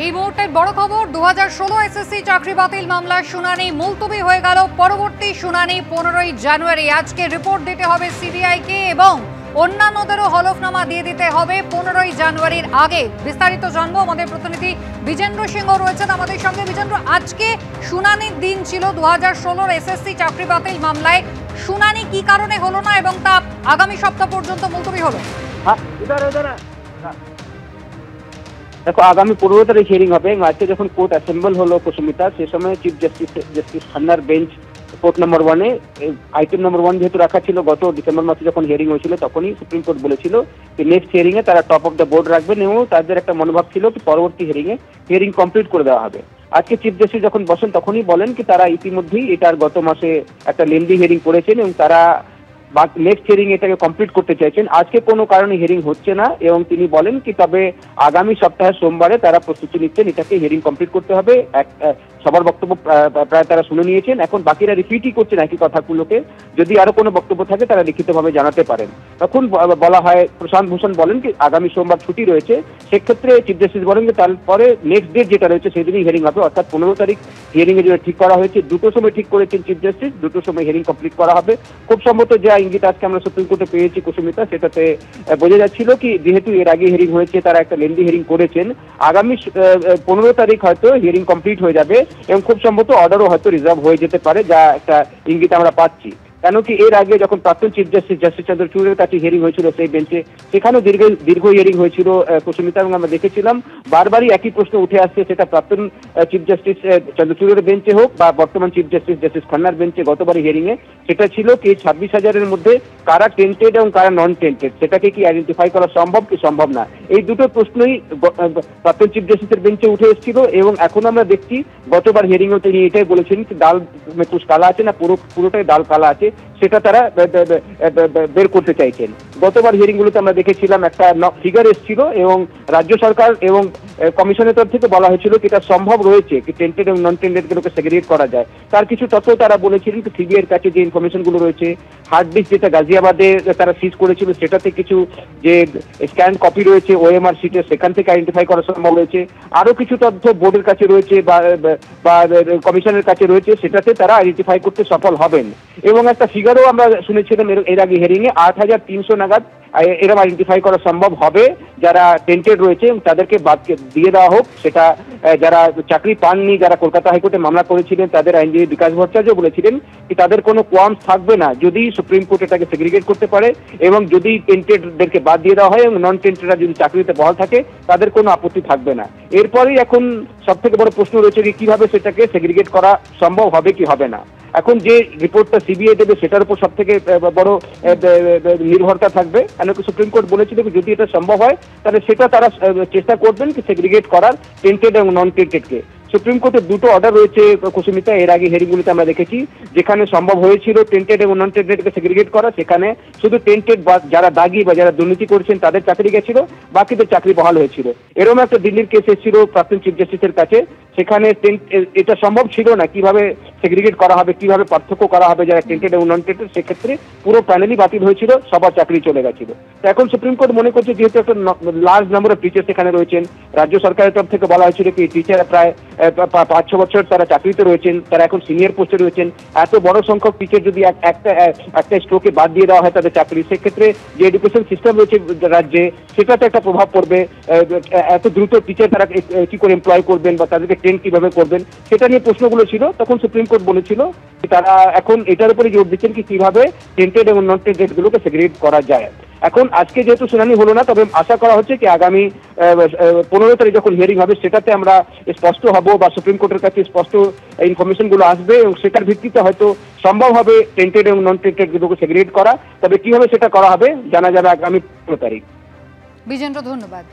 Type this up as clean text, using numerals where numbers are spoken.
এই মুহূর্তের বড় খবর 2016 এসএসসি চাকরি বাতিল মামলার শুনানি মুলতবি হয়ে গেল। পরবর্তী শুনানি 15ই জানুয়ারি। আজকে রিপোর্ট দিতে হবে সিবিআইকে এবং অন্যান্যদেরও হলফনামা দিয়ে দিতে হবে 15ই জানুয়ারির আগে। বিস্তারিত জানবো, আমাদের প্রতিনিধি বিজেন্দ্র সিংহ রয়েছেন আমাদের সঙ্গে। বিজেন্দ্র, আজকে শুনানির দিন ছিল 2016 এসএসসি চাকরি বাতিল মামলায়। শুনানি কি কারণে হলো না এবং তা আগামী সপ্তাহ পর্যন্ত মুলতবি হলো? দেখো, আগামী 15 তারিখ হিয়ারিং হবে। আজকে যখন কোর্ট অ্যাসেম্বল হলো কুসুমিতা, সে সময় চিফ জাস্টিস খান্নার বেঞ্চ কোর্ট নম্বর 1-এ আইটেম নম্বর 1 যেহেতু রাখা ছিল, গত ডিসেম্বর মাসে যখন হিয়ারিং হয়েছিল তখনই সুপ্রিম কোর্ট বলেছিল যে নেক্সট হিয়ারিং এ তারা টপ অফ দ্য বোর্ড রাখবেন এবং তাদের একটা মনোভাব ছিল কি পরবর্তী হিয়ারিং কমপ্লিট করে দেওয়া হবে। আজকে চিফ জাস্টিস যখন বসেন তখনই বলেন কি তারা ইতিমধ্যেই এটার গত মাসে একটা লেন্দি হিয়ারিং করেছেন এবং তারা নেক্সট হিয়ারিং এটাকে কমপ্লিট করতে চাইছেন। আজকে কোনো কারণে হিয়ারিং হচ্ছে না এবং তিনি বলেন কি তবে আগামী সপ্তাহে সোমবারে তারা প্রস্তুতি নিচ্ছেন, এটাকে হিয়ারিং কমপ্লিট করতে হবে। সবার বক্তব্য প্রায় তারা শুনে নিয়েছেন, এখন বাকিরা রিপিটই করছেন একই কথাগুলোকে। যদি আরো কোনো বক্তব্য থাকে তারা লিখিতভাবে জানাতে পারেন। তখন বলা হয়, প্রশান্ত ভূষণ বলেন কি আগামী সোমবার ছুটি রয়েছে, সেক্ষেত্রে চিফ জাস্টিস বলেন যে তারপরে নেক্সট ডেট যেটা রয়েছে সেদিনই হিয়ারিং হবে, অর্থাৎ 15 তারিখ হিয়ারিং এর জন্য ঠিক করা হয়েছে। দুটো সময় ঠিক করেছেন চিফ জাস্টিস, দুটো সময় হিয়ারিং কমপ্লিট করা হবে। খুব সম্ভবত যে ইঙ্গিত আজকে আমরা সুপ্রিম কোর্টে পেয়েছি কুসুমিতা, সেটাতে বোঝা যাচ্ছিল কি যেহেতু এর আগে হিয়ারিং হয়েছে, তারা একটা লেন্দি হিয়ারিং করেছেন, আগামী 15 তারিখ হয়তো হিয়ারিং কমপ্লিট হয়ে যাবে এবং খুব সম্ভবত অর্ডারও হয়তো রিজার্ভ হয়ে যেতে পারে, যা একটা ইঙ্গিত আমরা পাচ্ছি। কেন কি এর আগে যখন প্রাক্তন চিফ জাস্টিস চন্দ্রচূড়ের কাছে হিয়ারিং হয়েছিল সেই বেঞ্চে, সেখানেও দীর্ঘ হিয়ারিং হয়েছিল কুসুমিতা, এবং আমরা দেখেছিলাম বারবারই একই প্রশ্ন উঠে আসছে, সেটা প্রাক্তন চিফ জাস্টিস চন্দ্রচূড়ের বেঞ্চে হোক বা বর্তমান চিফ জাস্টিস খান্নার বেঞ্চে গতবার হিয়ারিং এ, সেটা ছিল কি 26,000-এর মধ্যে কারা টেন্টেড এবং কারা নন টেন্টেড, সেটাকে কি আইডেন্টিফাই করা সম্ভব কি সম্ভব না। এই দুটো প্রশ্নই প্রাক্তন চিফ জাস্টিসের বেঞ্চে উঠে এসেছিল এবং এখন আমরা দেখছি গতবার হিয়ারিং এ তিনি এটাই বলেছেন কি ডাল কুছ কালা আছে না পুরোটাই ডাল কালা আছে, সেটা তারা বের করতে চাইছেন। গতবার হিয়ারিং গুলোতে আমরা দেখেছিলাম একটা ফিগার এসেছিল এবং রাজ্য সরকার এবং কমিশনের তরফ থেকে বলা হয়েছিল কি এটা সম্ভব রয়েছে কি টেন্টেড এবং নন টেন্টেড গুলোকে সেগ্রিগেট করা যায়। তার কিছু তথ্য তারা বলেছিলেন কি সিবিআই এর কাছে যে ইনফরমেশন গুলো রয়েছে, হার্ড ডিস্ক যেটা গাজিয়াবাদে তারা সিজ করেছিল সেটাতে কিছু যে স্ক্যান কপি রয়েছে ওএমআর শিটে, সেখান থেকে আইডেন্টিফাই করা সম্ভব হয়েছে। আরো কিছু তথ্য বোর্ডের কাছে রয়েছে বা কমিশনের কাছে রয়েছে, সেটাতে তারা আইডেন্টিফাই করতে সফল হবেন। এবং একটা ফিগারও আমরা শুনেছিলাম এর আগে হিয়ারিং এ 8,300 নাগাদ এরকম আইডেন্টিফাই করা সম্ভব হবে যারা টেন্টেড রয়েছে এবং তাদেরকে দিয়ে দেওয়া হোক। সেটা যারা চাকরি পাননি, যারা কলকাতা হাইকোর্টে মামলা করেছিলেন, তাদের আইনজীবী বিকাশ ভট্টাচার্য বলেছিলেন কি তাদের কোনো কোয়ার্মস থাকবে না যদি সুপ্রিম কোর্ট এটাকে সেগ্রিগেট করতে পারে এবং যদি টেন্টেডদেরকে বাদ দিয়ে দেওয়া হয় এবং নন টেন্টেডরা যদি চাকরিতে বহাল থাকে তাদের কোনো আপত্তি থাকবে না। এরপরেই এখন সব থেকে বড় প্রশ্ন রয়েছে কি কিভাবে সেটাকে সেগ্রিগেট করা সম্ভব হবে কি হবে না। এখন যে রিপোর্টটা সিবিআই দেবে সেটার উপর সব থেকে বড় নির্ভরতা থাকবে, কেন কি সুপ্রিম কোর্ট বলেছিল যদি এটা সম্ভব হয় তাহলে সেটা তারা চেষ্টা করবেন কি সেগ্রিগেট করার টেন্টেড এবং নন টেন্টেডকে। সুপ্রিম কোর্টের দুটো অর্ডার রয়েছে কুসুমিতা, এর আগে হিয়ারিংগুলিতে আমরা দেখেছি যেখানে সম্ভব হয়েছিল টেন্টেড এবং নন টেন্টেডকে সেগ্রিগেট করা, সেখানে শুধু টেন্টেড বা যারা দাগি বা যারা দুর্নীতি করেছেন তাদের চাকরি গেছিল, বাকিদের চাকরি বহাল হয়েছিল। এরকম একটা দিল্লির কেস এসেছিল প্রাক্তন চিফ জাস্টিসের কাছে, সেখানে এটা সম্ভব ছিল না কিভাবে সেগ্রিগেট করা হবে, কিভাবে পার্থক্য করা হবে যারা টেন্টেড এবং নন টেন্টেড, সেক্ষেত্রে পুরো প্যানেলই বাতিল হয়েছিল, সবার চাকরি চলে গেছিল। তো এখন সুপ্রিম কোর্ট মনে করছে যেহেতু একটা লার্জ নাম্বার অফ টিচার সেখানে রয়েছেন, রাজ্য সরকারের তরফ থেকে বলা হয়েছিল কি টিচাররা প্রায় 5-6 বছর তারা চাকরিতে রয়েছেন, তারা এখন সিনিয়র পোস্টে রয়েছেন, এত বড় সংখ্যক টিচার যদি একটা স্ট্রোকে বাদ দিয়ে দেওয়া হয় তাদের চাকরি, সেক্ষেত্রে যে এডুকেশন সিস্টেম রয়েছে রাজ্যে সেটাতে একটা প্রভাব পড়বে। এত দ্রুত টিচার তারা কি করে এমপ্লয় করবেন বা তাদেরকে ট্রেন কিভাবে করবেন, সেটা নিয়ে প্রশ্নগুলো ছিল। তখন সুপ্রিম কোর্ট বলেছিল তারা এখন এটার উপরে জোর দিচ্ছেন কি কিভাবে টেন্টেড এবং নন টেন্টেড গুলোকে সেগ্রিগেট করা যায়। এখন আজকে যেহেতু শুনানি হলো না, তবে আশা করা হচ্ছে কি আগামী 15 তারিখ যখন হিয়ারিং হবে সেটাতে আমরা স্পষ্ট হব বা সুপ্রিম কোর্টের কাছে স্পষ্ট ইনফরমেশন গুলো আসবে এবং সেটার ভিত্তিতে হয়তো সম্ভব হবে টেন্টেড এবং নন টেন্টেড গুলোকে সেগ্রিগেট করা। তবে কিভাবে সেটা করা হবে জানা যাবে আগামী 15 তারিখ। বিজেন্দ্র, ধন্যবাদ।